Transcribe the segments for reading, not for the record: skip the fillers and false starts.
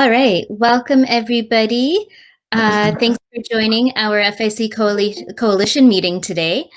All right, welcome everybody. Thanks for joining our FIC coalition meeting today.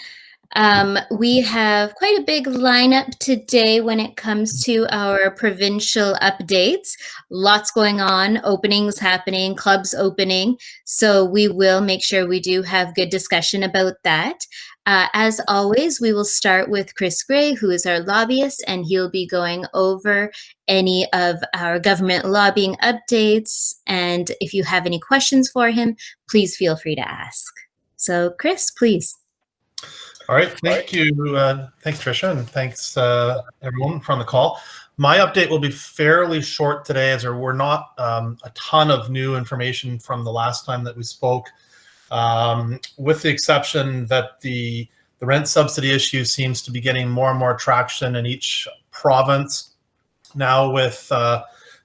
We have quite a big lineup today when it comes to our provincial updates. Lots going on, openings happening, clubs opening. So we will make sure we do have good discussion about that. As always, we will start with Chris Gray, who is our lobbyist, and he'll be going over any of our government lobbying updates. And if you have any questions for him, please feel free to ask. So Chris, please. All right, thank you. Thanks, Tricia, and thanks everyone from the call. My update will be fairly short today, as there were not a ton of new information from the last time that we spoke, with the exception that the rent subsidy issue seems to be getting more and more traction in each province. Now, with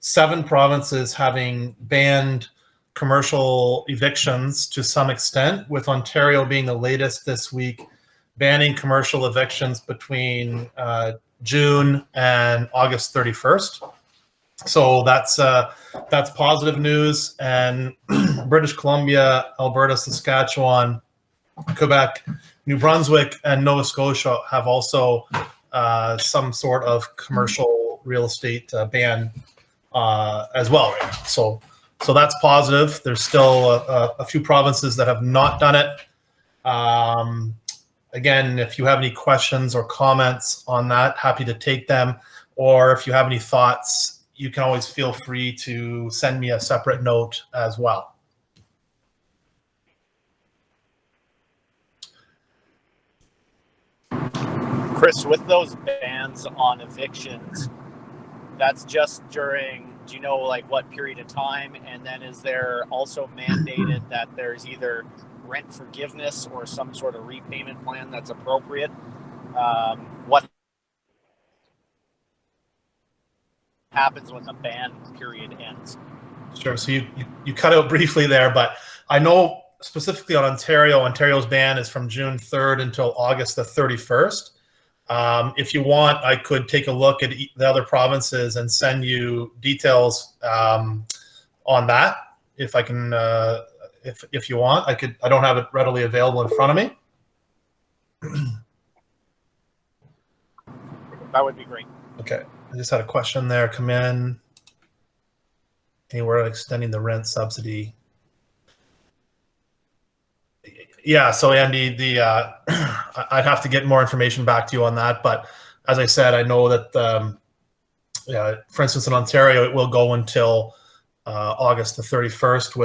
7 provinces having banned commercial evictions to some extent, with Ontario being the latest this week, banning commercial evictions between June and August 31st. So that's positive news. And British Columbia, Alberta, Saskatchewan, Quebec, New Brunswick, and Nova Scotia have also some sort of commercial real estate ban as well right now. So that's positive. There's still a few provinces that have not done it. Again, if you have any questions or comments on that, happy to take them. Or if you have any thoughts, you can always feel free to send me a separate note as well. Chris, with those bans on evictions, that's just during, do you know like what period of time? And then is there also mandated that there's either rent forgiveness or some sort of repayment plan that's appropriate? What happens when the ban period ends? Sure. So you cut out briefly there, but I know specifically on Ontario's ban is from June 3rd until August the 31st. If you want, I could take a look at the other provinces and send you details on that. If I can, if you want, I could. I don't have it readily available in front of me. That would be great. Okay. I just had a question there come in. Anywhere extending the rent subsidy. Yeah, so Andy, I'd have to get more information back to you on that. But as I said, I know that, for instance, in Ontario, it will go until August the 31st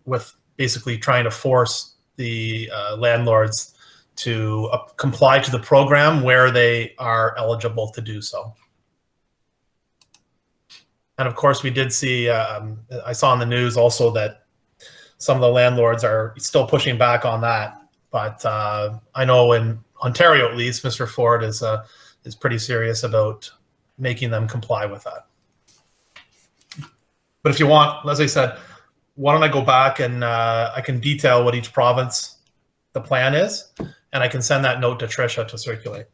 with basically trying to force the landlords to comply to the program where they are eligible to do so. And of course, we did see, I saw in the news also that some of the landlords are still pushing back on that. But I know in Ontario, at least, Mr. Ford is pretty serious about making them comply with that. But if you want, as I said, why don't I go back and I can detail what each province the plan is, and I can send that note to Tricia to circulate.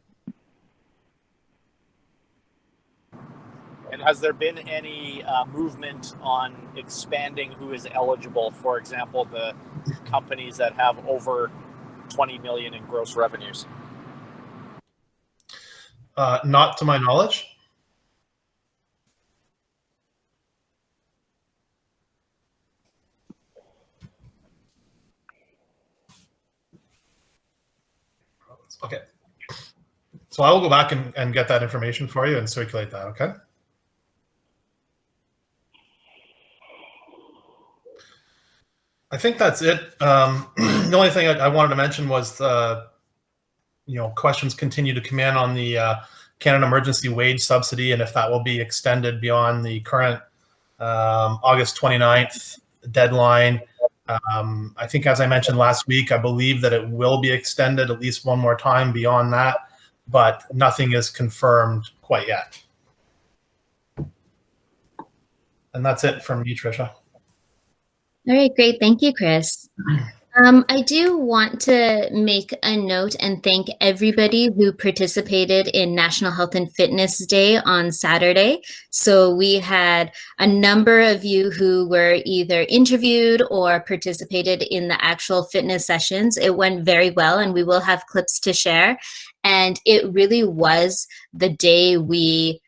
And has there been any movement on expanding who is eligible? For example, the companies that have over 20 million in gross revenues? Not to my knowledge. Okay. So I will go back and get that information for you and circulate that, okay? I think that's it. The only thing I wanted to mention was, questions continue to come in on the Canada Emergency Wage Subsidy and if that will be extended beyond the current August 29th deadline. I think, as I mentioned last week, I believe that it will be extended at least one more time beyond that, but nothing is confirmed quite yet. And that's it from me, Tricia. All right, great. Thank you, Chris. I do want to make a note and thank everybody who participated in National Health and Fitness Day on Saturday. So we had a number of you who were either interviewed or participated in the actual fitness sessions. It went very well, and we will have clips to share. And it really was the day we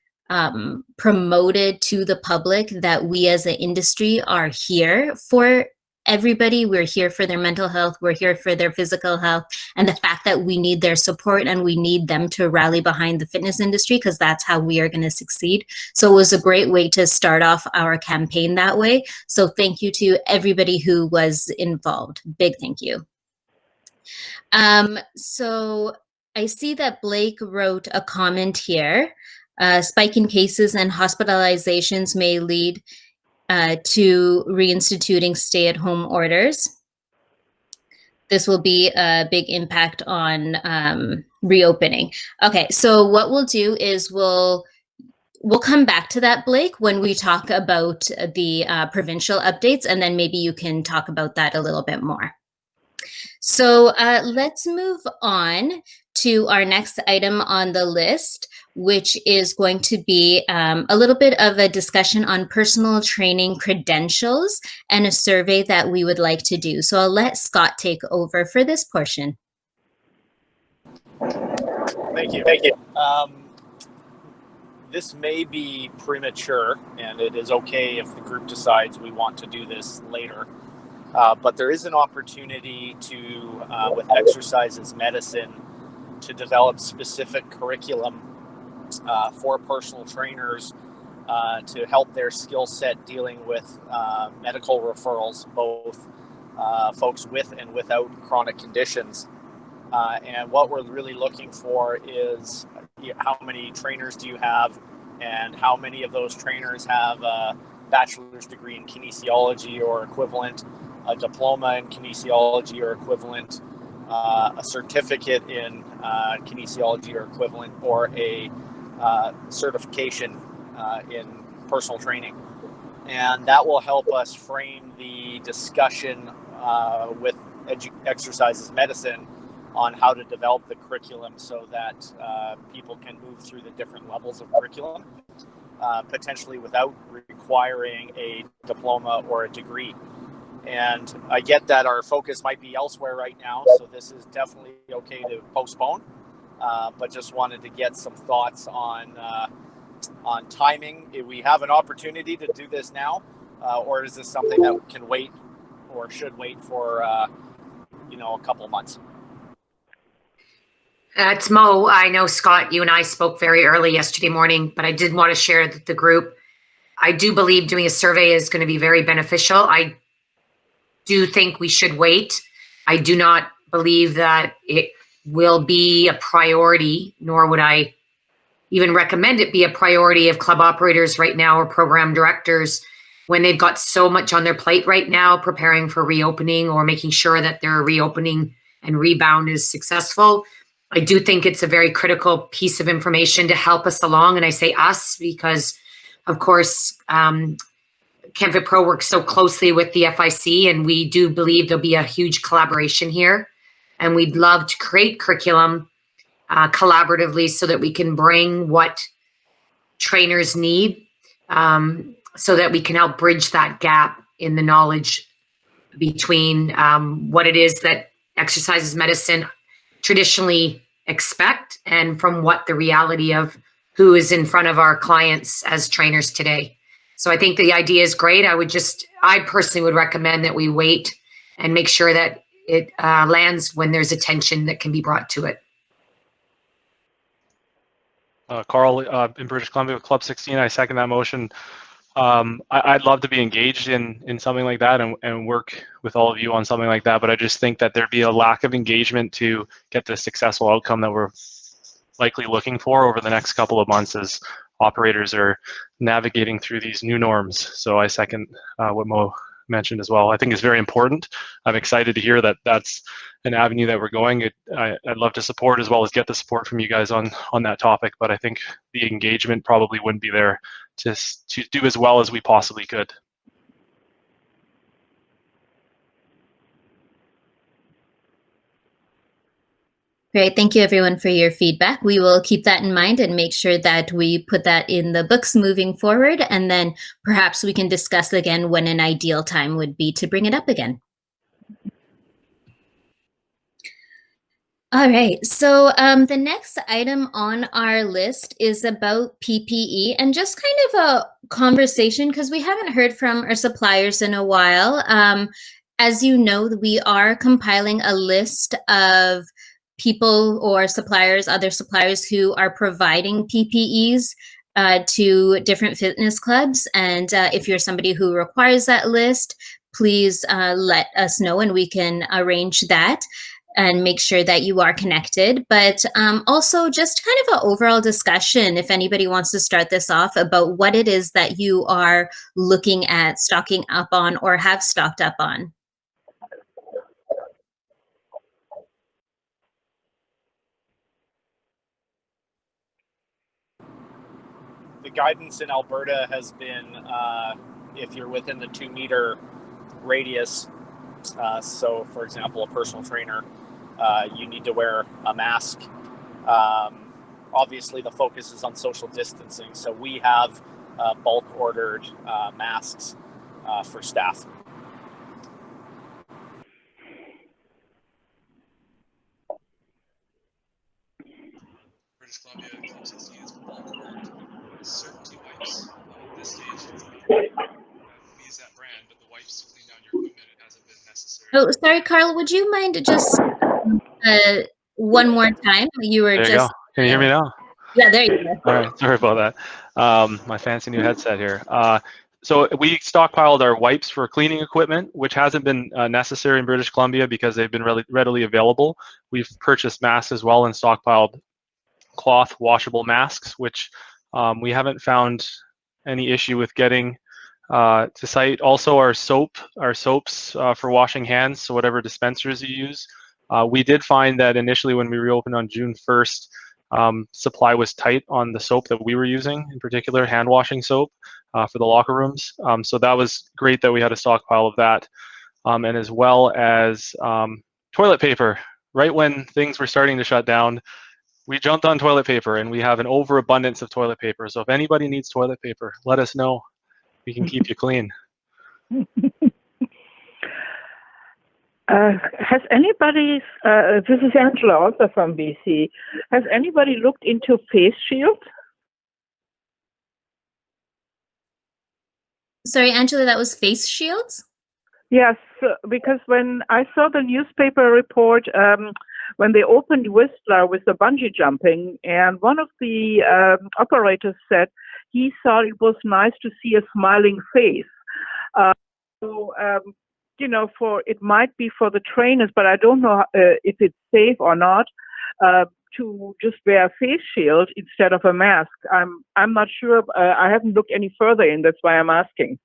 promoted to the public that we as an industry are here for everybody. We're here for their mental health, we're here for their physical health, and the fact that we need their support and we need them to rally behind the fitness industry, because that's how we are going to succeed. So it was a great way to start off our campaign that way. So thank you to everybody who was involved. Big thank you. So I see that Blake wrote a comment here. Spike in cases and hospitalizations may lead to reinstituting stay-at-home orders. This will be a big impact on reopening. Okay, so what we'll do is we'll come back to that, Blake, when we talk about the provincial updates, and then maybe you can talk about that a little bit more. So let's move on to our next item on the list, which is going to be a little bit of a discussion on personal training credentials and a survey that we would like to do. So I'll let Scott take over for this portion. Thank you. This may be premature, and it is okay if the group decides we want to do this later. But there is an opportunity to, with Exercises Medicine, to develop specific curriculum for personal trainers to help their skill set dealing with medical referrals, both folks with and without chronic conditions. And what we're really looking for is how many trainers do you have, and how many of those trainers have a bachelor's degree in kinesiology or equivalent, a diploma in kinesiology or equivalent, a certificate in kinesiology or equivalent, or a certification in personal training. And that will help us frame the discussion with Exercises Medicine on how to develop the curriculum so that people can move through the different levels of curriculum, potentially without requiring a diploma or a degree. And I get that our focus might be elsewhere right now, so this is definitely okay to postpone, but just wanted to get some thoughts on timing. If we have an opportunity to do this now, or is this something that can wait or should wait for a couple of months? It's Mo. I know, Scott, you and I spoke very early yesterday morning, but I did want to share that the group, I do believe doing a survey is going to be very beneficial. I do think we should wait. I do not believe that it will be a priority, nor would I even recommend it be a priority of club operators right now or program directors when they've got so much on their plate right now, preparing for reopening or making sure that their reopening and rebound is successful. I do think it's a very critical piece of information to help us along. And I say us because, of course, Canfit Pro works so closely with the FIC, and we do believe there'll be a huge collaboration here. And we'd love to create curriculum collaboratively so that we can bring what trainers need, so that we can help bridge that gap in the knowledge between what it is that Exercises Medicine traditionally expect and from what the reality of who is in front of our clients as trainers today. So I think the idea is great. I personally would recommend that we wait and make sure that it lands when there's attention that can be brought to it. Carl, in British Columbia with Club 16, I second that motion. I'd love to be engaged in something like that and work with all of you on something like that, but I just think that there'd be a lack of engagement to get the successful outcome that we're likely looking for over the next couple of months as operators are navigating through these new norms. So I second what Mo mentioned as well. I think it's very important. I'm excited to hear that that's an avenue that we're going. I'd love to support as well as get the support from you guys on that topic, but I think the engagement probably wouldn't be there to do as well as we possibly could. Great. Thank you, everyone, for your feedback. We will keep that in mind and make sure that we put that in the books moving forward. And then perhaps we can discuss again when an ideal time would be to bring it up again. All right, so the next item on our list is about PPE and just kind of a conversation because we haven't heard from our suppliers in a while. As you know, we are compiling a list of people or suppliers, other suppliers who are providing PPEs to different fitness clubs. And if you're somebody who requires that list, please let us know and we can arrange that and make sure that you are connected. But also just kind of an overall discussion, if anybody wants to start this off, about what it is that you are looking at stocking up on or have stocked up on. The guidance in Alberta has been if you're within the 2-meter radius, so for example, a personal trainer, you need to wear a mask. Obviously, the focus is on social distancing, so we have bulk ordered masks for staff. British Columbia Club 16 has bulk ordered certainty wipes. At this stage, we use that brand, but the wipes to clean down your equipment, it hasn't been necessary. Oh, sorry, Carl, would you mind just one more time? You were There you just. go. Can you hear me now? Yeah, there you go. All right, sorry about that. My fancy new headset here. So we stockpiled our wipes for cleaning equipment, which hasn't been necessary in British Columbia because they've been readily available. We've purchased masks as well and stockpiled cloth washable masks, which we haven't found any issue with getting to site. Also, our soaps for washing hands, so whatever dispensers you use. We did find that initially when we reopened on June 1st, supply was tight on the soap that we were using, in particular hand washing soap for the locker rooms. So that was great that we had a stockpile of that, and as well as toilet paper. Right when things were starting to shut down, we jumped on toilet paper, and we have an overabundance of toilet paper. So if anybody needs toilet paper, let us know. We can keep you clean. Has anybody, this is Angela also from BC, has anybody looked into face shields? Sorry, Angela, that was face shields? Yes, because when I saw the newspaper report, when they opened Whistler with the bungee jumping, and one of the operators said he thought it was nice to see a smiling face. You know, it might be for the trainers, but I don't know if it's safe or not to just wear a face shield instead of a mask. I'm not sure. I haven't looked any further in. That's why I'm asking.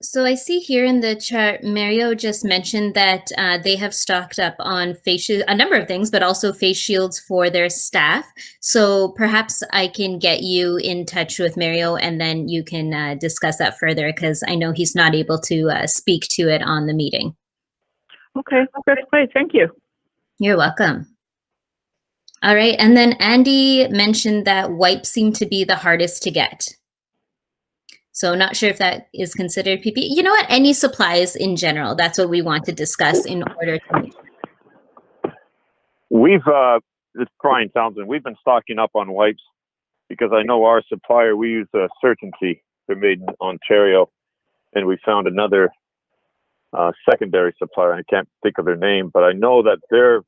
So I see here in the chart, Mario just mentioned that they have stocked up on a number of things, but also face shields for their staff. So perhaps I can get you in touch with Mario and then you can discuss that further because I know he's not able to speak to it on the meeting. Okay, that's great. Thank you. You're welcome. All right. And then Andy mentioned that wipes seem to be the hardest to get. So not sure if that is considered PPE. You know what? Any supplies in general, that's what we want to discuss in order to make sure. It's Brian Townsend. We've been stocking up on wipes because I know our supplier, we use Certainty. They're made in Ontario. And we found another secondary supplier. I can't think of their name, but I know that they're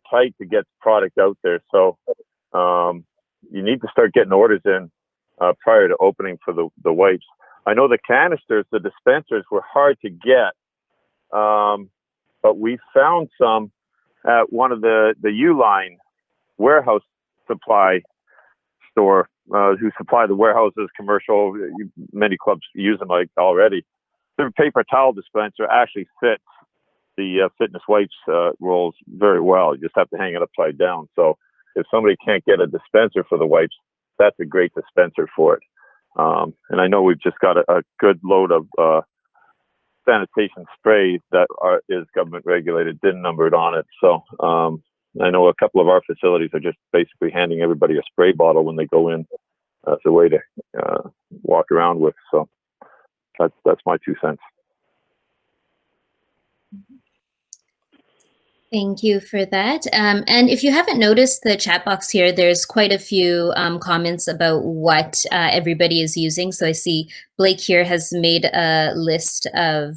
tight to get product out there. So you need to start getting orders in prior to opening for the wipes. I know the canisters, the dispensers were hard to get, but we found some at one of the Uline warehouse supply store who supply the warehouses, commercial, many clubs use them like already. Their paper towel dispenser actually fits the fitness wipes rolls very well. You just have to hang it upside down. So if somebody can't get a dispenser for the wipes, that's a great dispenser for it. And I know we've just got a good load of sanitation spray that is government regulated, DIN numbered on it. So I know a couple of our facilities are just basically handing everybody a spray bottle when they go in as a way to walk around with. So that's my 2 cents. Thank you for that. And if you haven't noticed the chat box here, there's quite a few comments about what everybody is using. So I see Blake here has made a list of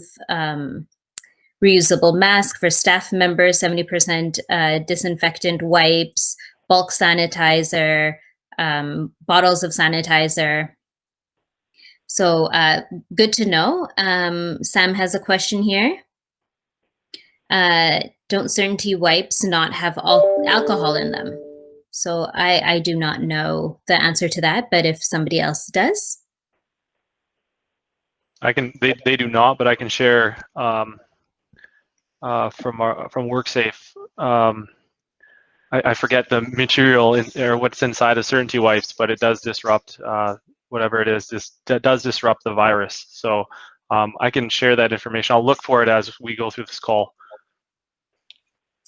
reusable mask for staff members, 70% disinfectant wipes, bulk sanitizer, bottles of sanitizer. So good to know. Sam has a question here. Don't certainty wipes not have alcohol in them? So I do not know the answer to that, but if somebody else does. They do not, but I can share from WorkSafe. I forget the material or what's inside of certainty wipes, but it does disrupt whatever it is. That does disrupt the virus. So I can share that information. I'll look for it as we go through this call.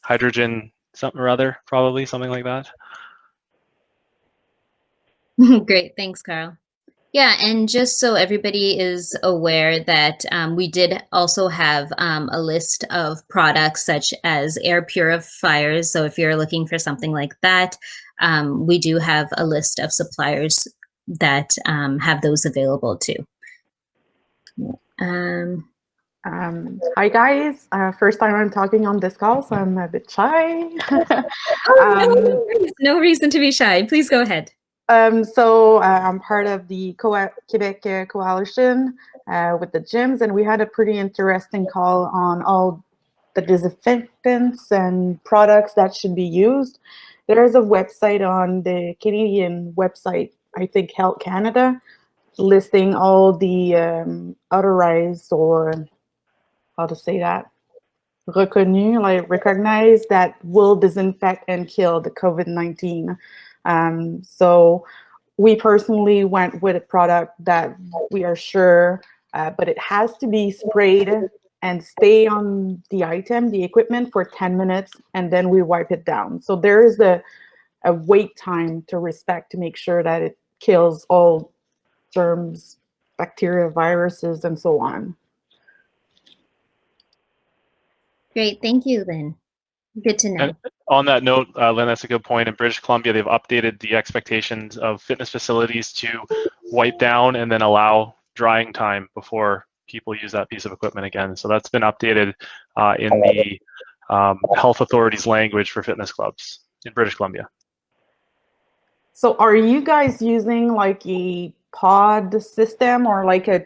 Hydrogen something or other, probably something like that. Great, thanks, Carl. Yeah, and just so everybody is aware that we did also have a list of products such as air purifiers. So if you're looking for something like that, we do have a list of suppliers that have those available too. Hi guys, first time I'm talking on this call, so I'm a bit shy. No reason to be shy. Please go ahead. So I'm part of the Quebec Coalition with the gyms, and we had a pretty interesting call on all the disinfectants and products that should be used. There is a website on the Canadian website, I think Health Canada, listing all the authorized, or how to say that, reconnu, like recognized, that will disinfect and kill the COVID-19. So we personally went with a product that we are sure, but it has to be sprayed and stay on the item, the equipment, for 10 minutes, and then we wipe it down. So there is a wait time to respect to make sure that it kills all germs, bacteria, viruses, and so on. Great, thank you, Lynn. Good to know. And on that note, Lynn, that's a good point. In British Columbia, they've updated the expectations of fitness facilities to wipe down and then allow drying time before people use that piece of equipment again. So that's been updated in the health authorities language for fitness clubs in British Columbia. So are you guys using like a pod system, or like a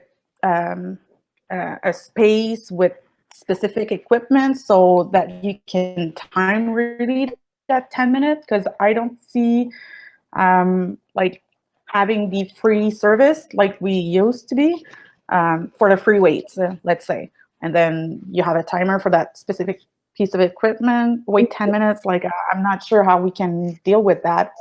space with specific equipment so that you can time really that 10 minutes? Because I don't see like having the free service like we used to be for the free weights, let's say, and then you have a timer for that specific piece of equipment, wait 10 minutes. Like, I'm not sure how we can deal with that.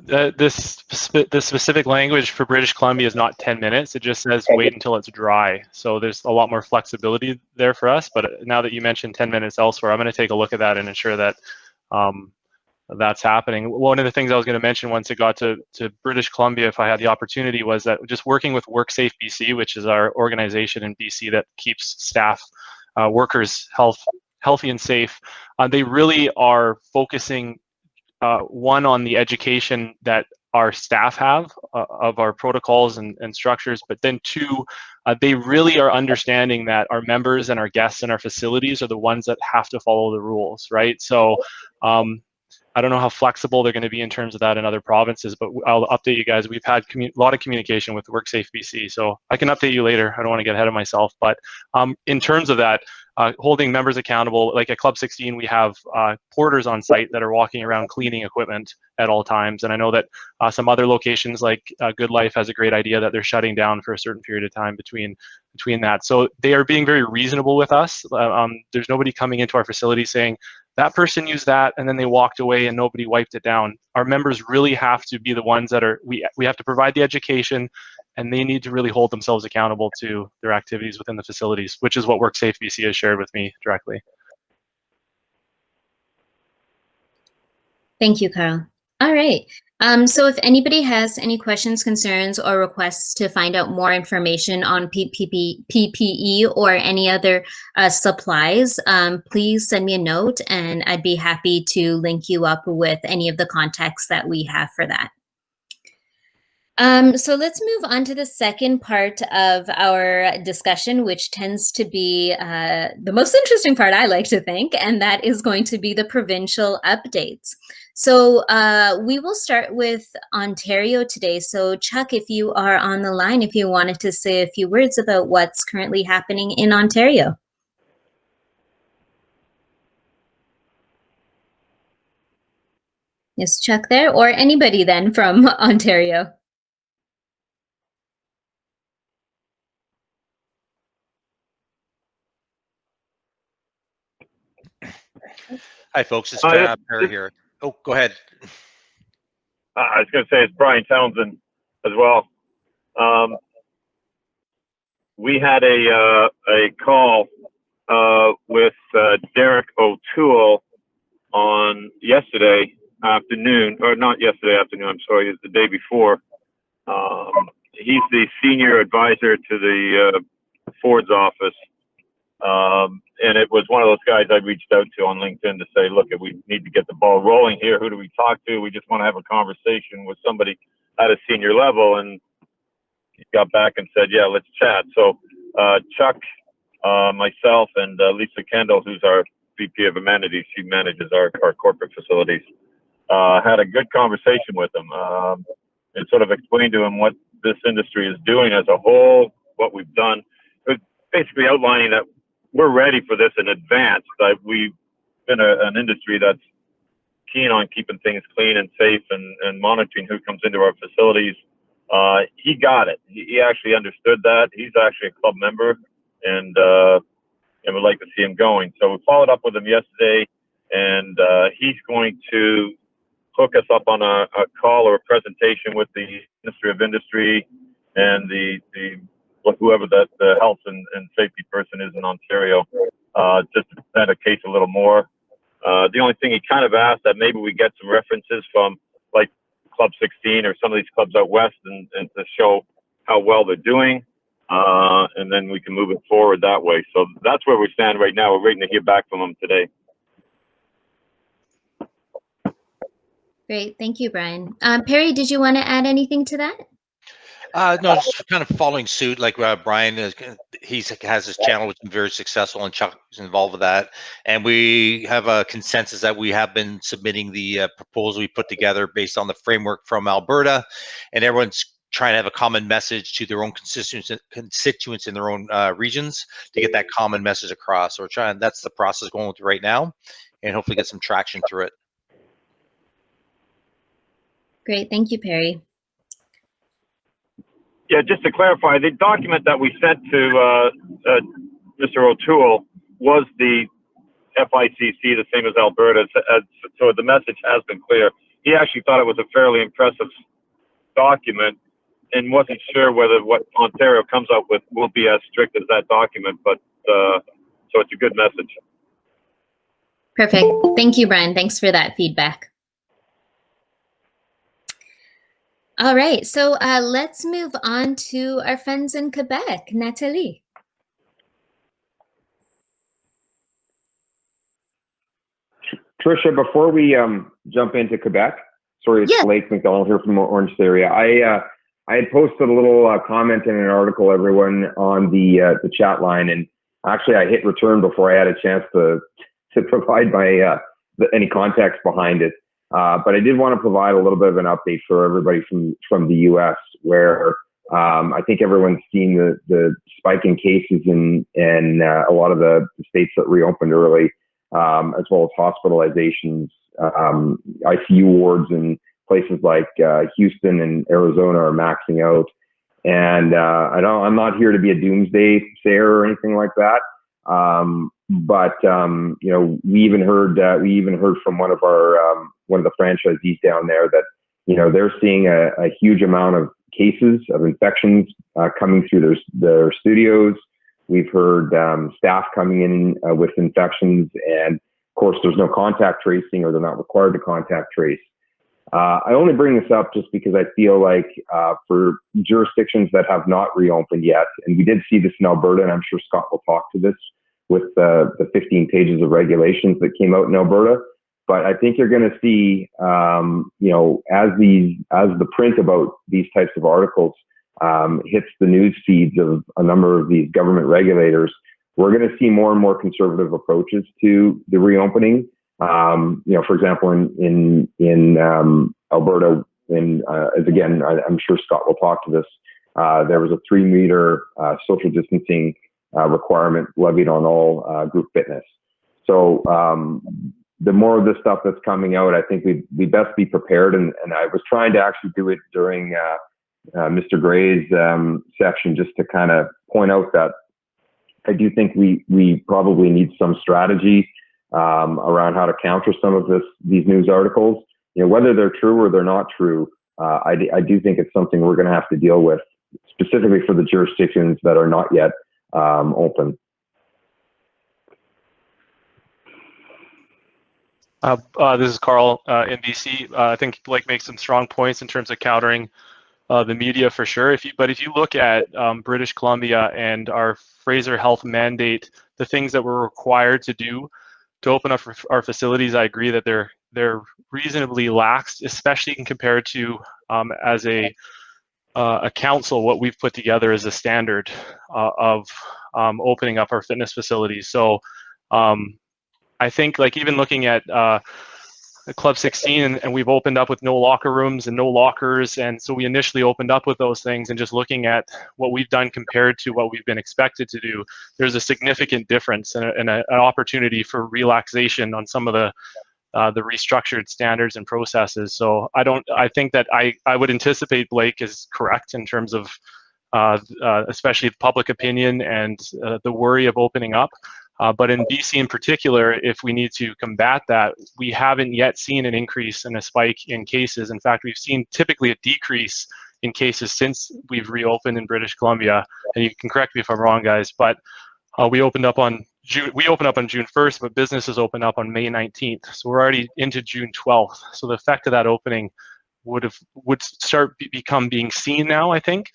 The specific language for British Columbia is not 10 minutes. It just says wait until it's dry. So there's a lot more flexibility there for us. But now that you mentioned 10 minutes elsewhere, I'm going to take a look at that and ensure that that's happening. One of the things I was going to mention once it got to British Columbia, if I had the opportunity, was that just working with WorkSafe BC, which is our organization in BC that keeps staff, workers healthy and safe, they really are focusing one on the education that our staff have of our protocols and structures, but then two, they really are understanding that our members and our guests in our facilities are the ones that have to follow the rules, right? So I don't know how flexible they're going to be in terms of that in other provinces, but I'll update you guys. We've had a lot of communication with WorkSafe BC, so I can update you later. I don't want to get ahead of myself, but in terms of that, holding members accountable, like at Club 16, we have porters on site that are walking around cleaning equipment at all times. And I know that some other locations like Good Life has a great idea that they're shutting down for a certain period of time between that. So they are being very reasonable with us. There's nobody coming into our facility saying, that person used that and then they walked away and nobody wiped it down. Our members really have to be the ones that are, we have to provide the education and they need to really hold themselves accountable to their activities within the facilities, which is what WorkSafe BC has shared with me directly. Thank you, Carl. All right. So if anybody has any questions, concerns, or requests to find out more information on PPE or any other supplies, please send me a note and I'd be happy to link you up with any of the contacts that we have for that. So let's move on to the second part of our discussion, which tends to be the most interesting part, I like to think, and that is going to be the provincial updates. So we will start with Ontario today. So Chuck, if you are on the line, if you wanted to say a few words about what's currently happening in Ontario. Is Chuck there, or anybody then from Ontario? Hi, folks. It's Perry here. Oh, go ahead. I was going to say it's Brian Townsend as well. We had a call with Derek O'Toole on yesterday afternoon, or not yesterday afternoon, I'm sorry, it's the day before. He's the senior advisor to the Ford's office. And it was one of those guys I reached out to on LinkedIn to say, look, we need to get the ball rolling here. Who do we talk to? We just want to have a conversation with somebody at a senior level. And he got back and said, yeah, let's chat. So Chuck, myself, and Lisa Kendall, who's our VP of Amenities, she manages our corporate facilities, had a good conversation with him and sort of explained to him what this industry is doing as a whole, what we've done. It was basically outlining that we're ready for this in advance, that we've been an industry that's keen on keeping things clean and safe and monitoring who comes into our facilities. He got it. He actually understood that. He's actually a club member and would like to see him going. So we followed up with him yesterday, and he's going to hook us up on a call or a presentation with the Ministry of Industry and the whoever the health and safety person is in Ontario, just to present a case a little more. The only thing he kind of asked that maybe we get some references from like Club 16 or some of these clubs out west and to show how well they're doing, and then we can move it forward that way. So that's where we stand right now. We're waiting to hear back from him today. Great, thank you, Brian. Perry, did you want to add anything to that? No, just kind of following suit, like Brian has his channel, which has been very successful, and Chuck is involved with that. And we have a consensus that we have been submitting the proposal we put together based on the framework from Alberta, and everyone's trying to have a common message to their own constituents in their own regions to get that common message across. So we're trying. That's the process going with right now, and hopefully get some traction through it. Great, thank you, Perry. Yeah, just to clarify, the document that we sent to Mr. O'Toole was the FICC, the same as Alberta. So the message has been clear. He actually thought it was a fairly impressive document and wasn't sure whether what Ontario comes up with will be as strict as that document. But so it's a good message. Perfect. Thank you, Brian. Thanks for that feedback. All right, so let's move on to our friends in Quebec. Nathalie. Tricia, before we jump into Quebec, sorry, it's Blake McDonald here from Orange area. I had posted a little comment in an article, everyone, on the chat line, and actually I hit return before I had a chance to provide my any context behind it. But I did want to provide a little bit of an update for everybody from the U.S., where I think everyone's seen the spike in cases in a lot of the states that reopened early, as well as hospitalizations. ICU wards in places like Houston and Arizona are maxing out. And I'm not here to be a doomsday sayer or anything like that. But you know, we even heard from one of the franchisees down there that, you know, they're seeing a huge amount cases of infections coming through their studios. We've heard staff coming in with infections, and of course, there's no contact tracing, or they're not required to contact trace. I only bring this up just because I feel like for jurisdictions that have not reopened yet, and we did see this in Alberta, and I'm sure Scott will talk to this with the 15 pages of regulations that came out in Alberta. But I think you're going to see, you know, as the print about these types of articles hits the news feeds of a number of these government regulators, we're going to see more and more conservative approaches to the reopening. You know, for example, in Alberta, as again, I'm sure Scott will talk to this, there was a 3-meter social distancing requirement levied on all group fitness. So the more of this stuff that's coming out, I think we best be prepared. And I was trying to actually do it during Mr. Gray's section, just to kind of point out that I do think we probably need some strategy around how to counter some of these news articles. You know, whether they're true or they're not true, I do think it's something we're going to have to deal with, specifically for the jurisdictions that are not yet open. This is Carl in BC. I think Blake makes some strong points in terms of countering the media for sure. But if you look at British Columbia and our Fraser Health mandate, the things that we're required to do to open up our facilities, I agree that they're reasonably lax, especially compared to as a council, what we've put together as a standard of opening up our fitness facilities. So I think, like, even looking at Club 16, and we've opened up with no locker rooms and no lockers, and so we initially opened up with those things, and just looking at what we've done compared to what we've been expected to do, there's a significant difference and an opportunity for relaxation on some of the restructured standards and processes. So I think that I would anticipate Blake is correct in terms of especially public opinion and the worry of opening up. But in BC in particular, if we need to combat that, we haven't yet seen an increase and a spike in cases. In fact, we've seen typically a decrease in cases since we've reopened in British Columbia. And you can correct me if I'm wrong, guys, but we opened up on June 1st, but businesses opened up on May 19th. So we're already into June 12th. So the effect of that opening would become being seen now, I think.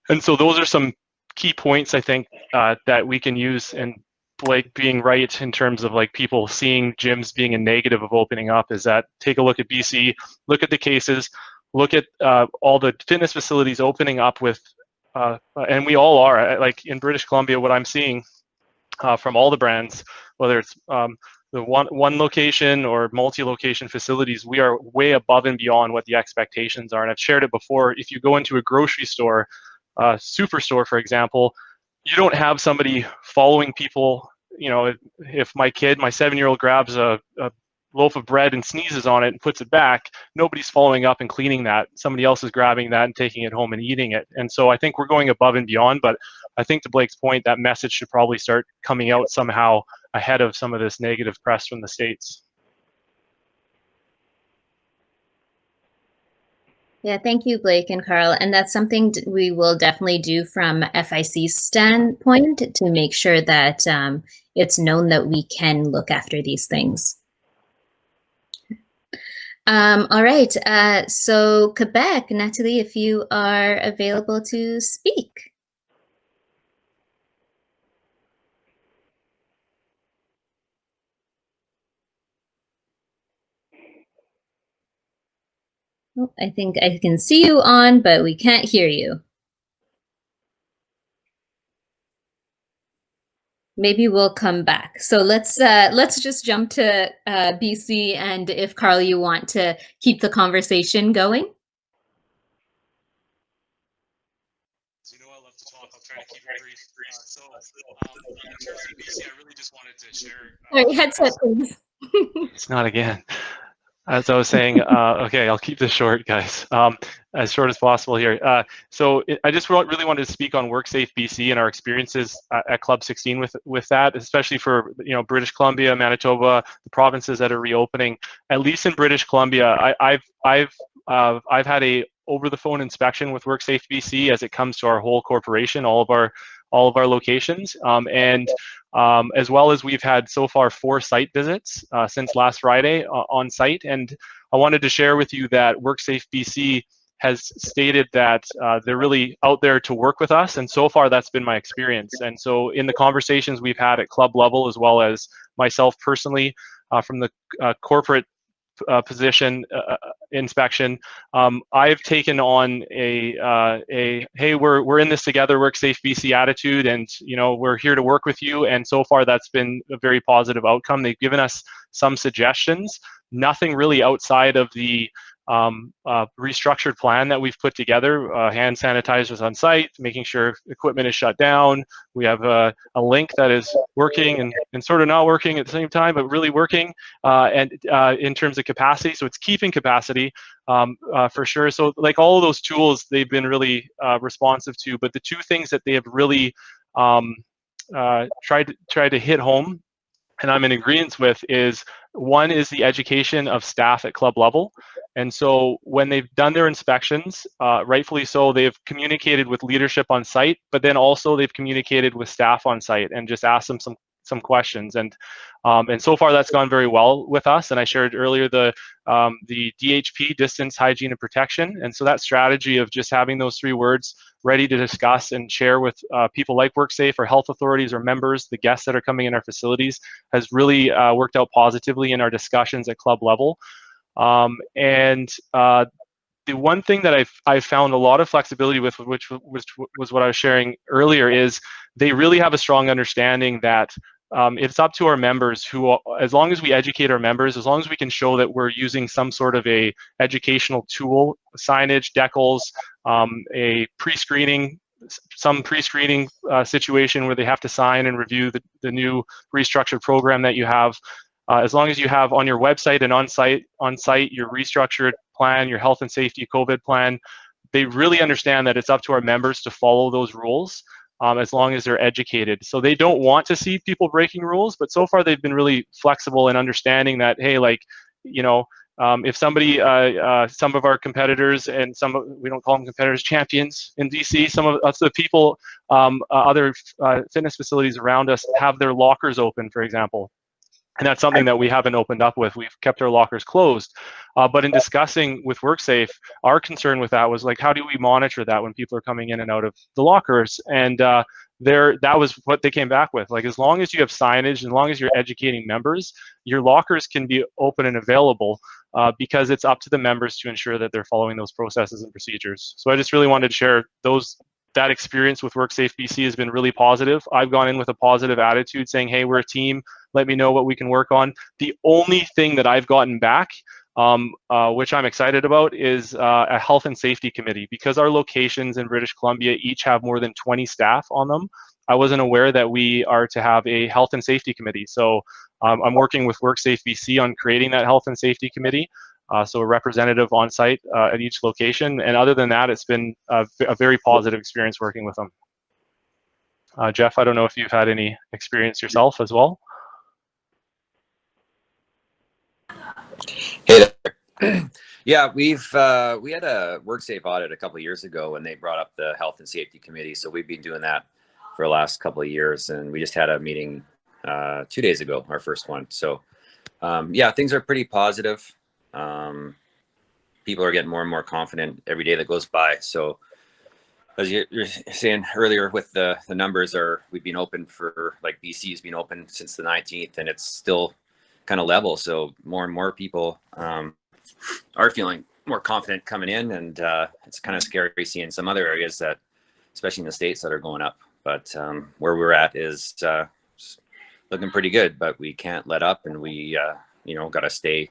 And so those are some key points, I think, that we can use, and Blake being right in terms of, like, people seeing gyms being a negative of opening up, is that take a look at BC, look at the cases, look at all the fitness facilities opening up with, and we all are, like in British Columbia, what I'm seeing from all the brands, whether it's the one location or multi-location facilities, we are way above and beyond what the expectations are. And I've shared it before. If you go into a grocery store, superstore, for example, you don't have somebody following people. You know, if my 7-year-old grabs a loaf of bread and sneezes on it and puts it back, nobody's following up and cleaning that. Somebody else is grabbing that and taking it home and eating it. And so I think we're going above and beyond, but I think to Blake's point, that message should probably start coming out somehow ahead of some of this negative press from the States. Yeah, thank you, Blake and Carl. And that's something we will definitely do from FIC's standpoint to make sure that it's known that we can look after these things. All right, so Quebec, Natalie, if you are available to speak. Oh, I think I can see you on, but we can't hear you. Maybe we'll come back. So let's just jump to BC, and if Carl, you want to keep the conversation going. You know, I love to talk. I'll try to keep it brief. So in terms of BC, I really just wanted to share. Sorry, headset, please. It's not again. As I was saying, okay, I'll keep this short, guys, as short as possible here. I just really wanted to speak on WorkSafe BC and our experiences at Club 16 with that, especially for British Columbia, Manitoba, the provinces that are reopening. At least in British Columbia, I've had a over-the-phone inspection with WorkSafe BC as it comes to our whole corporation, all of our locations, as well as we've had so far 4 site visits since last Friday on site. And I wanted to share with you that WorkSafe BC has stated that they're really out there to work with us, and so far that's been my experience. And so in the conversations we've had at club level, as well as myself personally from the corporate position inspection, I've taken on a hey, we're in this together, WorkSafe BC attitude, and we're here to work with you. And so far that's been a very positive outcome. They've given us some suggestions, nothing really outside of the restructured plan that we've put together. Hand sanitizers on site, making sure equipment is shut down. We have a link that is working and sort of not working at the same time, but really working, and in terms of capacity. So it's keeping capacity for sure. So like all of those tools, they've been really responsive to. But the 2 things that they have really tried to hit home, and I'm in agreement with, is one is the education of staff at club level. And so when they've done their inspections, rightfully so, they've communicated with leadership on site, but then also they've communicated with staff on site and just asked them some questions. And so far that's gone very well with us. And I shared earlier the DHP, distance, hygiene, and protection. And so that strategy of just having those 3 words ready to discuss and share with people like WorkSafe or health authorities or members, the guests that are coming in our facilities, has really worked out positively in our discussions at club level. The one thing that I've found a lot of flexibility with, which was what I was sharing earlier, is they really have a strong understanding that it's up to our members who, as long as we educate our members, as long as we can show that we're using some sort of a educational tool, signage, decals, a pre-screening, some pre-screening situation where they have to sign and review the new restructured program that you have. As long as you have on your website and on site your restructured plan, your health and safety COVID plan, they really understand that it's up to our members to follow those rules, as long as they're educated. So they don't want to see people breaking rules, but so far they've been really flexible in understanding that, hey, like, if somebody, some of our competitors, and we don't call them competitors, champions in DC, some of us, the people, other fitness facilities around us have their lockers open, for example. And that's something that we haven't opened up with. We've kept our lockers closed. But in discussing with WorkSafe, our concern with that was, like, how do we monitor that when people are coming in and out of the lockers? And that was what they came back with. Like, as long as you have signage, as long as you're educating members, your lockers can be open and available, because it's up to the members to ensure that they're following those processes and procedures. So I just really wanted to share that experience with WorkSafe BC has been really positive. I've gone in with a positive attitude, saying, hey, we're a team. Let me know what we can work on. The only thing that I've gotten back, which I'm excited about, is a health and safety committee. Because our locations in British Columbia each have more than 20 staff on them, I wasn't aware that we are to have a health and safety committee. So I'm working with WorkSafe BC on creating that health and safety committee. So a representative on site at each location. And other than that, it's been a very positive experience working with them. Jeff, I don't know if you've had any experience yourself as well. Hey there. Yeah, we had a WorkSafe audit a couple of years ago, and they brought up the health and safety committee. So we've been doing that for the last couple of years, and we just had a meeting 2 days ago, our first one. So yeah, things are pretty positive. People are getting more and more confident every day that goes by. So as you're saying earlier with the numbers, we've been open for, like, BC has been open since the 19th, and it's still kind of level. So more and more people are feeling more confident coming in, and it's kind of scary seeing some other areas that, especially in the States, that are going up. But where we're at is looking pretty good, but we can't let up, and we got to stay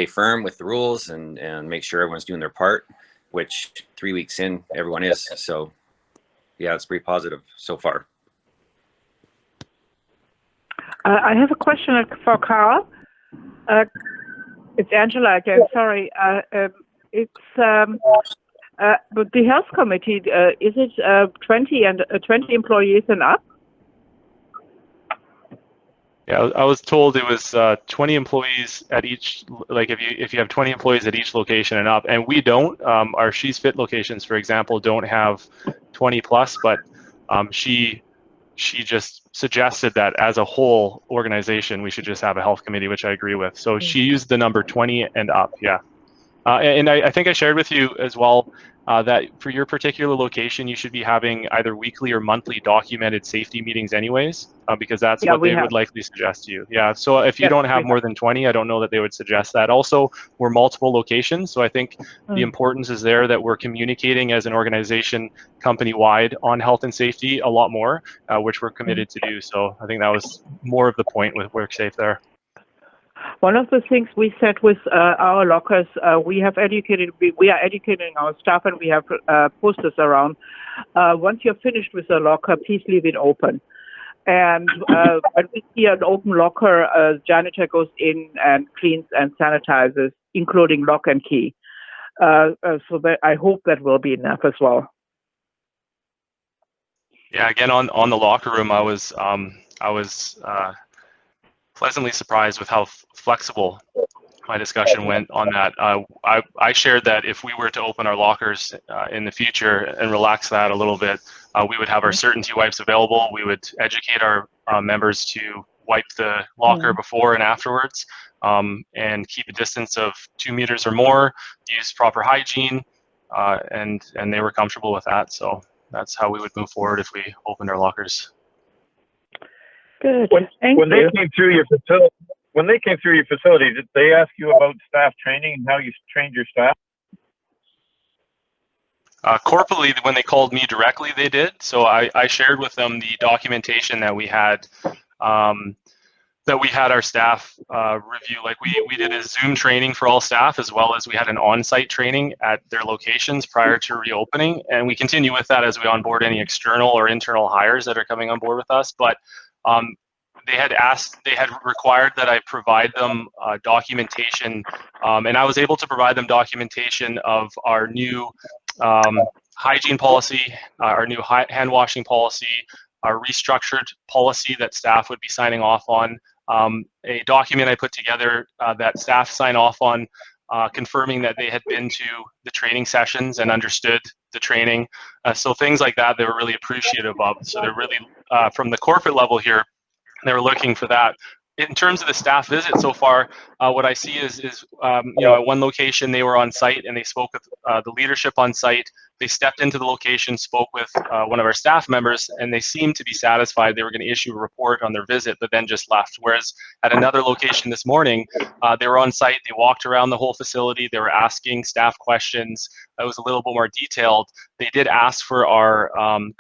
firm with the rules and make sure everyone's doing their part, which 3 weeks in, everyone is. So yeah, it's pretty positive so far. I have a question for Carl. It's Angela again. Sorry. It's but the health committee. Is it 20 employees and up? Yeah, I was told it was 20 employees at each. Like if you have 20 employees at each location and up, and we don't. Our She's Fit locations, for example, don't have 20 plus, but she just suggested that as a whole organization, we should just have a health committee, which I agree with. So she used the number 20 and up. Yeah. And I think I shared with you as well that for your particular location, you should be having either weekly or monthly documented safety meetings anyways, because that's what they would likely suggest to you. Yeah, so if you don't have more than 20, I don't know that they would suggest that. Also, we're multiple locations, so I think the importance is there that we're communicating as an organization company-wide on health and safety a lot more, which we're committed to do. So I think that was more of the point with WorkSafe there. One of the things we said with our lockers, we are educating our staff, and we have posters around. Once you're finished with the locker, please leave it open. And when we see an open locker, a janitor goes in and cleans and sanitizes, including lock and key. So that, I hope that will be enough as well. Yeah, again on the locker room, I was pleasantly surprised with how flexible my discussion went on that. I shared that if we were to open our lockers in the future and relax that a little bit, we would have our certainty wipes available. We would educate our members to wipe the locker before and afterwards, and keep a distance of 2 meters or more, use proper hygiene, and they were comfortable with that. So that's how we would move forward if we opened our lockers. Good. When they came through your facility, did they ask you about staff training and how you trained your staff? Corporately, when they called me directly, they did. So I shared with them the documentation that we had our staff review. Like we did a Zoom training for all staff, as well as we had an on-site training at their locations prior to reopening, and we continue with that as we onboard any external or internal hires that are coming on board with us. But they had required that I provide them documentation, and I was able to provide them documentation of our new hygiene policy, our new hand washing policy, our restructured policy that staff would be signing off on, a document I put together that staff sign off on, confirming that they had been to the training sessions and understood the training. So things like that, they were really appreciative of. So they're really, from the corporate level here, they were looking for that. In terms of the staff visit so far, what I see is at one location they were on site and they spoke with the leadership on site. They stepped into the location, spoke with one of our staff members, and they seemed to be satisfied. They were going to issue a report on their visit, but then just left. Whereas at another location this morning, they were on site. They walked around the whole facility. They were asking staff questions. It was a little bit more detailed. They did ask for our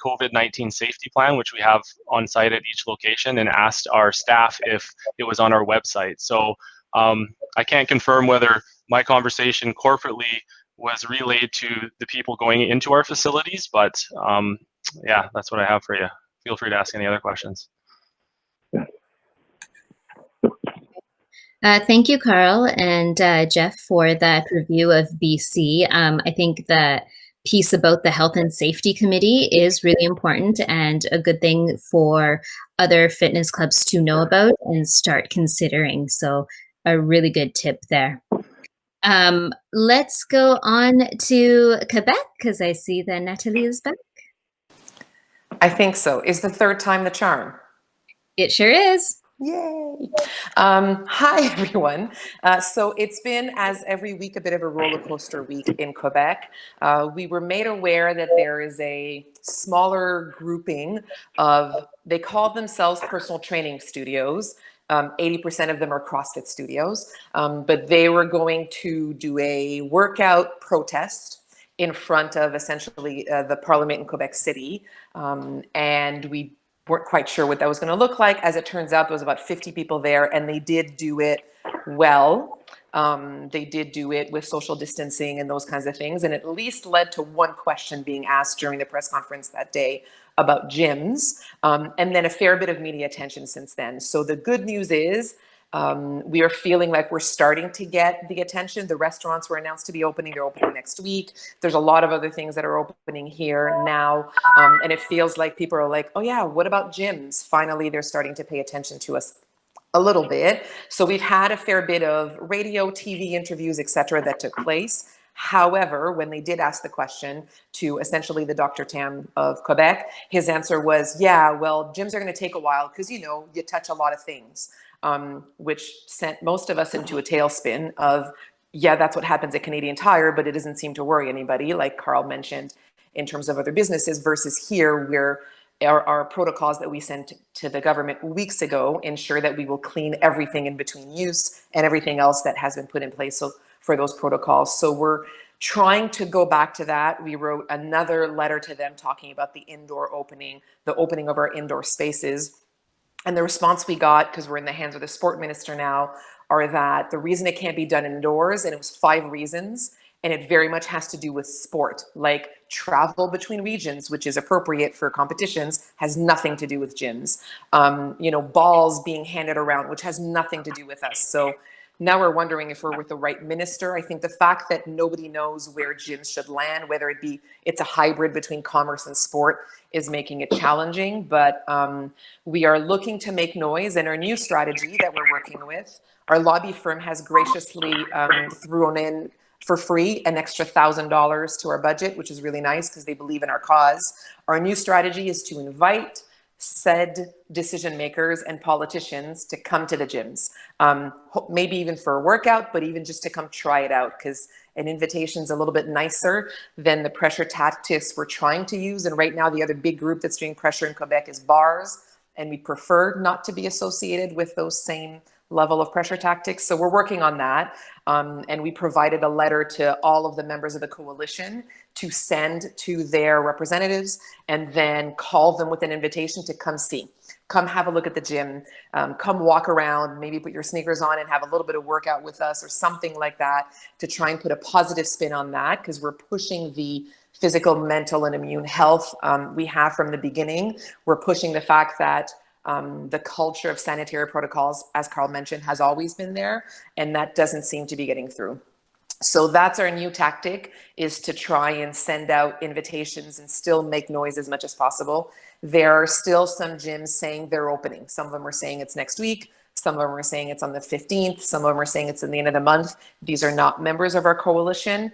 COVID-19 safety plan, which we have on site at each location, and asked our staff if it was on our website. So I can't confirm whether my conversation corporately was relayed to the people going into our facilities, but yeah, that's what I have for you. Feel free to ask any other questions. Thank you, Carl and Jeff, for that review of BC. I think the piece about the Health and Safety Committee is really important and a good thing for other fitness clubs to know about and start considering. So a really good tip there. Let's go on to Quebec, because I see that Natalie is back. I think so. Is the third time the charm? It sure is. Yay. Hi, everyone. So it's been, as every week, a bit of a roller coaster week in Quebec. We were made aware that there is a smaller grouping of, they call themselves personal training studios. 80% of them are CrossFit studios, but they were going to do a workout protest in front of essentially the Parliament in Quebec City. And we weren't quite sure what that was going to look like. As it turns out, there was about 50 people there, and they did do it well. They did do it with social distancing and those kinds of things, and it at least led to one question being asked during the press conference that day about gyms, and then a fair bit of media attention since then. So the good news is We are feeling like we're starting to get the attention. The restaurants were announced to be opening. They're opening next week. There's a lot of other things that are opening here now. And it feels like people are like, oh yeah, what about gyms? Finally, they're starting to pay attention to us a little bit. So we've had a fair bit of radio, TV interviews, et cetera, that took place. However, when they did ask the question to essentially the Dr. Tam of Quebec, his answer was, yeah, well, gyms are going to take a while because, you know, you touch a lot of things, which sent most of us into a tailspin of, yeah, that's what happens at Canadian Tire, but it doesn't seem to worry anybody, like Carl mentioned, in terms of other businesses, versus here where our protocols that we sent to the government weeks ago ensure that we will clean everything in between use and everything else that has been put in place for those protocols. So we're trying to go back to that. We wrote another letter to them talking about the opening of our indoor spaces. And the response we got, because we're in the hands of the sport minister now, are that the reason it can't be done indoors, and it was 5 reasons, and it very much has to do with sport, like travel between regions, which is appropriate for competitions, has nothing to do with gyms. You know, balls being handed around, which has nothing to do with us. So now we're wondering if we're with the right minister. I think the fact that nobody knows where gyms should land, whether it's a hybrid between commerce and sport, is making it challenging. But we are looking to make noise, and our new strategy that we're working with, our lobby firm has graciously thrown in for free an extra $1,000 to our budget, which is really nice because they believe in our cause. Our new strategy is to invite said decision makers and politicians to come to the gyms, maybe even for a workout, but even just to come try it out, because an invitation is a little bit nicer than the pressure tactics we're trying to use. And right now, the other big group that's doing pressure in Quebec is bars, and we prefer not to be associated with those same level of pressure tactics. So we're working on that. And we provided a letter to all of the members of the coalition to send to their representatives, and then call them with an invitation to come see, come have a look at the gym, come walk around, maybe put your sneakers on and have a little bit of workout with us or something like that, to try and put a positive spin on that, because we're pushing the physical, mental, and immune health we have from the beginning. We're pushing the fact that the culture of sanitary protocols, as Carl mentioned, has always been there, and that doesn't seem to be getting through. So that's our new tactic, is to try and send out invitations and still make noise as much as possible. There are still some gyms saying they're opening. Some of them are saying it's next week. Some of them are saying it's on the 15th. Some of them are saying it's in the end of the month. These are not members of our coalition.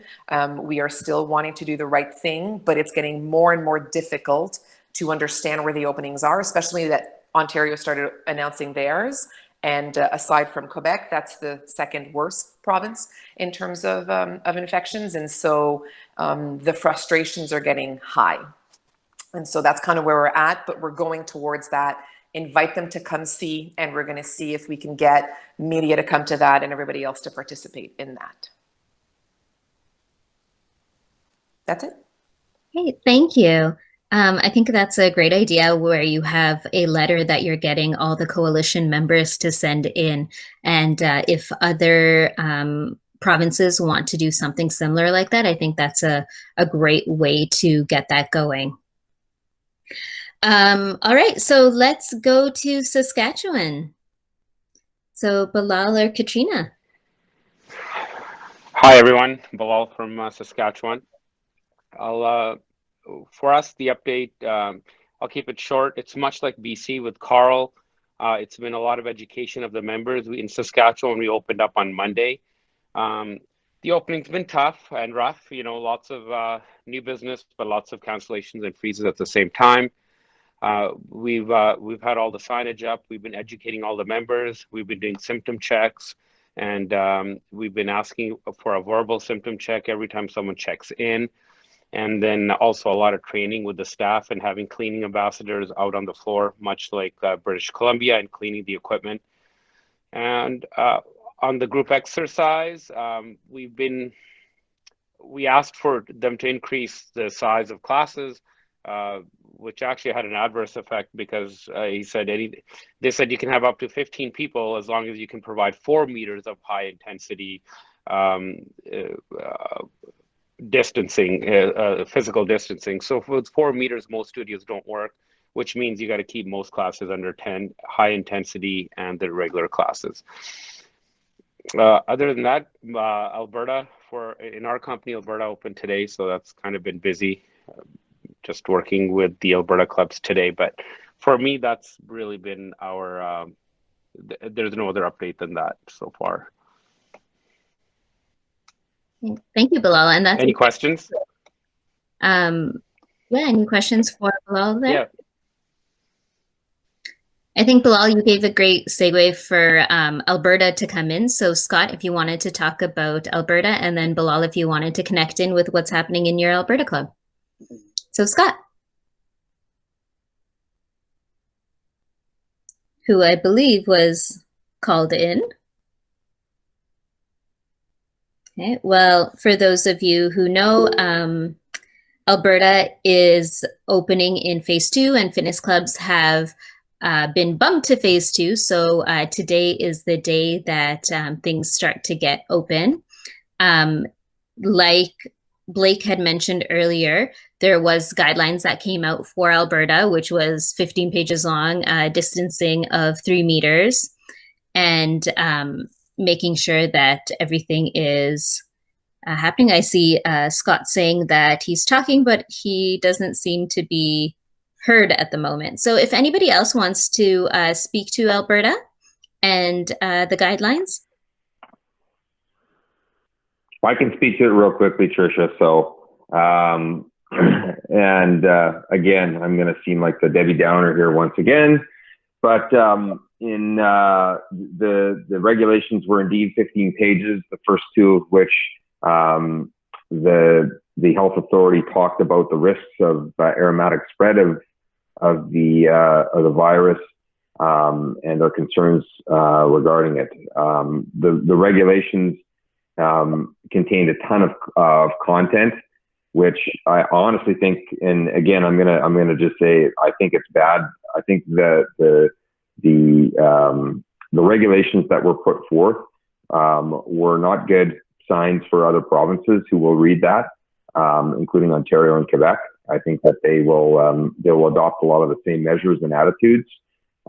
We are still wanting to do the right thing, but it's getting more and more difficult to understand where the openings are, especially that Ontario started announcing theirs. And aside from Quebec, that's the second worst province in terms of infections. And so the frustrations are getting high. And so that's kind of where we're at, but we're going towards that. Invite them to come see, and we're going to see if we can get media to come to that and everybody else to participate in that. That's it. Hey, thank you. I think that's a great idea, where you have a letter that you're getting all the coalition members to send in. And if other provinces want to do something similar like that, I think that's a great way to get that going. All right, so let's go to Saskatchewan. So Bilal or Katrina? Hi, everyone. Bilal from Saskatchewan. For us, the update, I'll keep it short. It's much like BC with Carl. It's been a lot of education of the members. In Saskatchewan, we opened up on Monday. The opening's been tough and rough, you know, lots of new business, but lots of cancellations and freezes at the same time. We've had all the signage up. We've been educating all the members. We've been doing symptom checks, and we've been asking for a verbal symptom check every time someone checks in. And then also a lot of training with the staff and having cleaning ambassadors out on the floor, much like British Columbia, and cleaning the equipment. And on the group exercise, we asked for them to increase the size of classes, which actually had an adverse effect, because they said you can have up to 15 people as long as you can provide 4 meters of high intensity distancing, physical distancing. So with 4 meters, most studios don't work. which means you got to keep most classes under 10, high intensity, and the regular classes. Other than that, Alberta, in our company, Alberta opened today, so that's kind of been busy, just working with the Alberta clubs today. But for me, that's really been our, there's no other update than that so far. Thank you, Bilal. And that's any questions? Yeah, any questions for Bilal there? Yeah. I think, Bilal, you gave a great segue for Alberta to come in. So Scott, if you wanted to talk about Alberta, and then Bilal, if you wanted to connect in with what's happening in your Alberta club. So Scott, who I believe was called in. Okay, well, for those of you who know, Alberta is opening in phase 2, and fitness clubs have been bumped to phase 2. So today is the day that things start to get open. Like Blake had mentioned earlier, there was guidelines that came out for Alberta, which was 15 pages long, distancing of 3 meters, and making sure that everything is happening. I see Scott saying that he's talking, but he doesn't seem to be heard at the moment. So if anybody else wants to speak to Alberta and the guidelines. I can speak to it real quickly, Tricia. So, again, I'm going to seem like the Debbie Downer here once again, but in the regulations were indeed 15 pages, the first 2 of which the health authority talked about the risks of aromatic spread of the virus and their concerns regarding it. The regulations contained a ton of content, which I honestly think, and again, I'm gonna just say, I think it's bad. I think the regulations that were put forth were not good signs for other provinces who will read that, including Ontario and Quebec. I think that they will adopt a lot of the same measures and attitudes,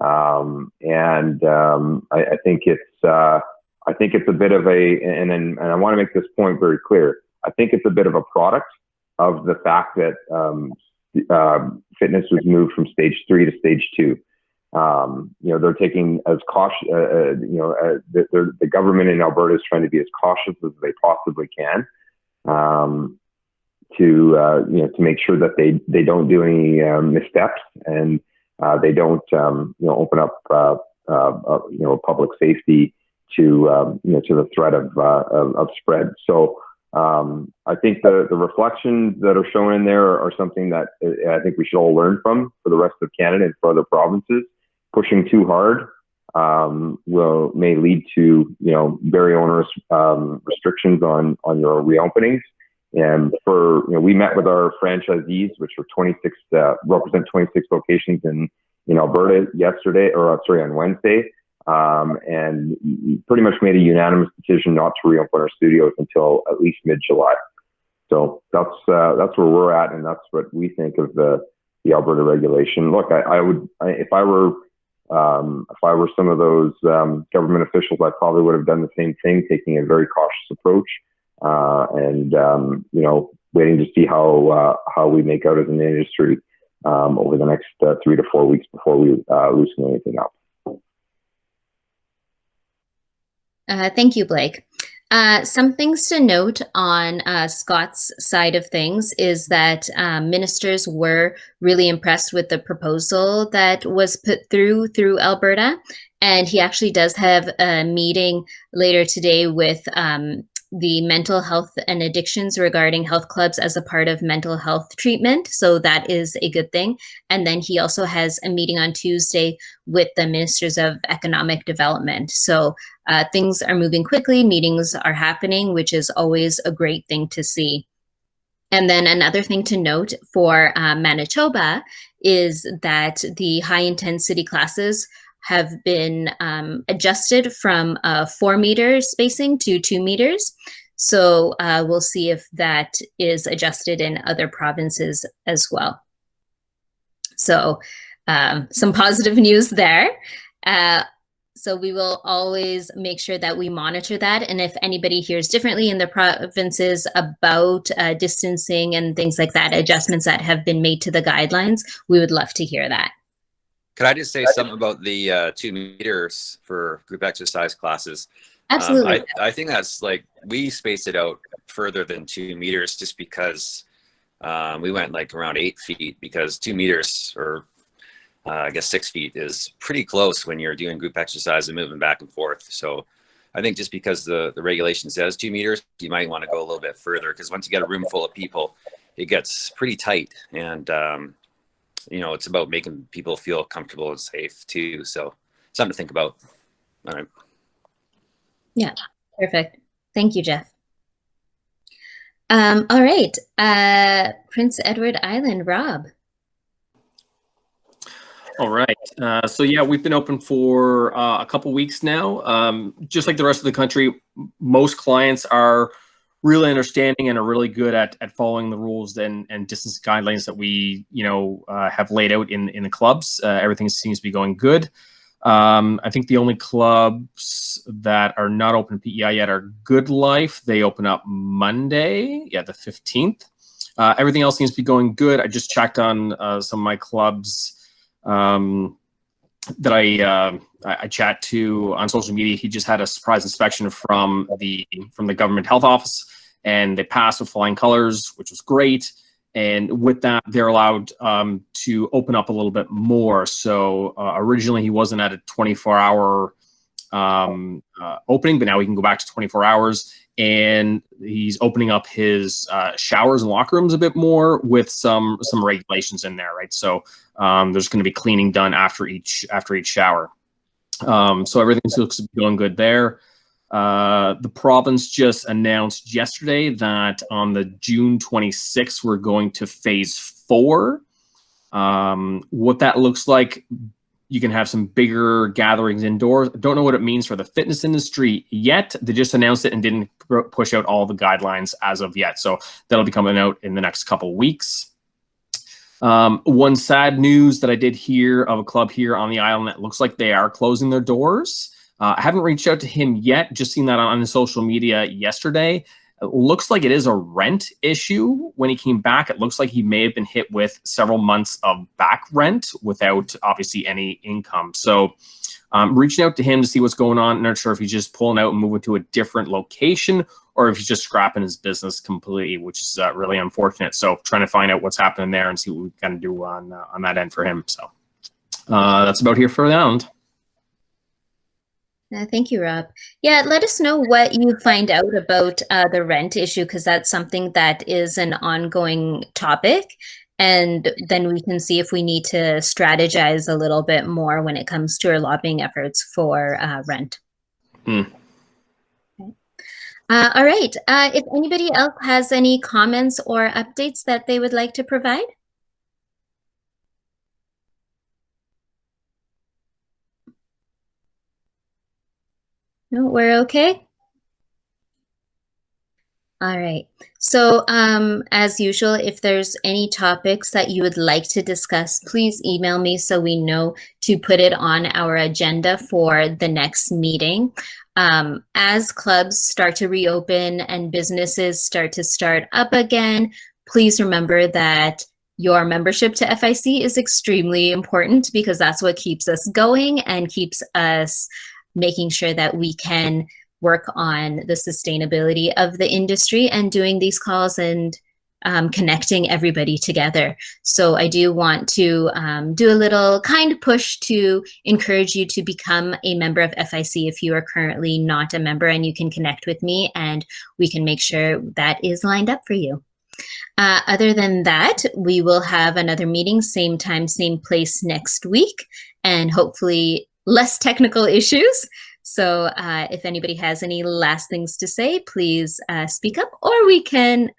I think it's a bit of and I want to make this point very clear. I think it's a bit of a product of the fact that fitness was moved from stage 3 to stage 2. They're taking as cautious. The government in Alberta is trying to be as cautious as they possibly can to make sure that they don't do any missteps, and they don't open up public safety to the threat of spread. So I think the reflections that are shown in there are something that I think we should all learn from for the rest of Canada and for other provinces. Pushing too hard may lead to very onerous restrictions on your reopenings. And we met with our franchisees, which are 26 represent 26 locations in Alberta on Wednesday. And pretty much made a unanimous decision not to reopen our studios until at least mid-July. So that's where we're at, and that's what we think of the Alberta regulation. Look, if I were some of those government officials, I probably would have done the same thing, taking a very cautious approach, and waiting to see how we make out as an industry over the next 3 to 4 weeks before we loosen anything up. Thank you, Blake. Some things to note on Scott's side of things is that ministers were really impressed with the proposal that was put through Alberta. And he actually does have a meeting later today with the mental health and addictions regarding health clubs as a part of mental health treatment. So that is a good thing. And then he also has a meeting on Tuesday with the ministers of economic development. So things are moving quickly, meetings are happening, which is always a great thing to see. And then another thing to note for Manitoba is that the high intensity classes have been adjusted from 4 meter spacing to 2 meters. So we'll see if that is adjusted in other provinces as well. So some positive news there. So we will always make sure that we monitor that. And if anybody hears differently in the provinces about distancing and things like that, adjustments that have been made to the guidelines, we would love to hear that. Could I just say something about the 2 meters for group exercise classes? Absolutely. I think that's like, we spaced it out further than 2 meters just because we went like around 8 feet, because 2 meters or I guess 6 feet is pretty close when you're doing group exercise and moving back and forth. So I think just because the regulation says 2 meters, you might want to go a little bit further, because once you get a room full of people, it gets pretty tight. And, you know, it's about making people feel comfortable and safe too. So something to think about. All right. Yeah, perfect. Thank you, Jeff. All right, Prince Edward Island, Rob. All right. So yeah, we've been open for a couple weeks now. Just like the rest of the country, most clients are really understanding and are really good at following the rules and distance guidelines that we, have laid out in the clubs. Everything seems to be going good. I think the only clubs that are not open PEI yet are Good Life. They open up Monday, the 15th. Everything else seems to be going good. I just checked on some of my clubs that I chat to on social media. He just had a surprise inspection from the government health office, and they passed with flying colors, which was great. And with that, they're allowed to open up a little bit more. So originally he wasn't at a 24-hour opening, but now he can go back to 24 hours. And he's opening up his showers and locker rooms a bit more with some regulations in there, right? So there's going to be cleaning done after each shower. So everything looks to be going good there. The province just announced yesterday that on the June 26th, we're going to phase 4. What that looks like, you can have some bigger gatherings indoors. Don't know what it means for the fitness industry yet. They just announced it and didn't push out all the guidelines as of yet. So that'll be coming out in the next couple weeks. One sad news that I did hear of a club here on the island that looks like they are closing their doors. I haven't reached out to him yet, just seen that on social media yesterday. It looks like it is a rent issue. When he came back, it looks like he may have been hit with several months of back rent without obviously any income. So reaching out to him to see what's going on. Not sure if he's just pulling out and moving to a different location, or if he's just scrapping his business completely, which is really unfortunate. So trying to find out what's happening there and see what we can do on that end for him. So that's about here for the island. Thank you, Rob. Yeah, let us know what you find out about the rent issue, because that's something that is an ongoing topic. And then we can see if we need to strategize a little bit more when it comes to our lobbying efforts for rent. Okay. All right. If anybody else has any comments or updates that they would like to provide? No, we're okay. All right. So as usual, if there's any topics that you would like to discuss, please email me so we know to put it on our agenda for the next meeting. As clubs start to reopen and businesses start up again, please remember that your membership to FIC is extremely important, because that's what keeps us going and keeps us making sure that we can work on the sustainability of the industry and doing these calls and connecting everybody together. So I do want to do a little kind push to encourage you to become a member of FIC if you are currently not a member, and you can connect with me and we can make sure that is lined up for you. Other than that, we will have another meeting, same time, same place next week, and hopefully less technical issues. So if anybody has any last things to say, please speak up, or we can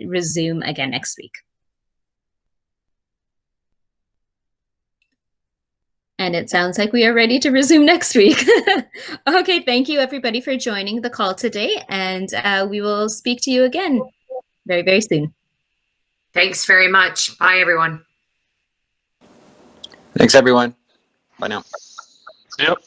resume again next week. And it sounds like we are ready to resume next week. Okay, thank you everybody for joining the call today, and we will speak to you again very, very soon. Thanks very much. Bye, everyone. Thanks, everyone. Bye now. Yep.